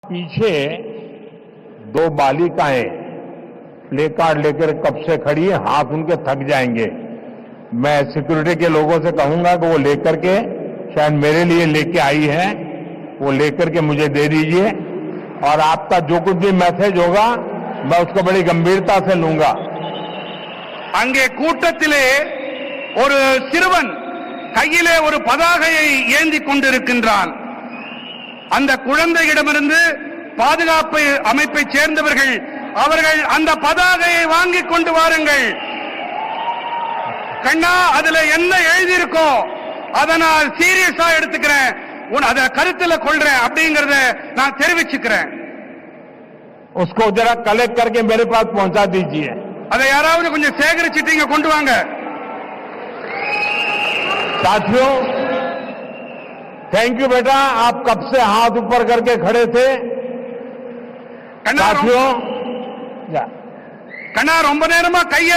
पीछे दो बालिकाएं प्ले कार्ड लेकर कब से खड़ी है, हाथ उनके थक जाएंगे। मैं सिक्योरिटी के लोगों से कहूंगा कि वो लेकर के, शायद मेरे लिए लेके आई है, वो लेकर के मुझे दे दीजिए और आपका जो कुछ भी मैसेज होगा मैं उसको बड़ी गंभीरता से लूंगा। அங்கே கூட்டத்திலே ஒரு சிறுவன் கையிலே ஒரு பதாகையை ஏந்தி கொண்டிருக்கின்றான். அந்த குழந்தையிடமிருந்து பாதுகாப்பு அமைப்பை சேர்ந்தவர்கள் அவர்கள் அந்த பதாகையை வாங்கிக் கொண்டு வாருங்கள். கண்ணா, அதுல என்ன எழுதியிருக்கோ அதை நான் சீரியஸா எடுத்துக்கிறேன், அத கருத்துல கொள்றேன் அப்படிங்கறத நான் தெரிவிச்சுக்கிறேன். उसको जरा कलेक्ट करके मेरे पास पहुंचा दीजिए. அதை யாராவது கொஞ்சம் சேகரிச்சுட்டு இங்க கொண்டு வாங்க. साथियों, थैंक यू बेटा, आप कब से हाथ ऊपर करके खड़े थे. கண்ணா साथियों, கண்ணா ரொம்ப நேரமா கைய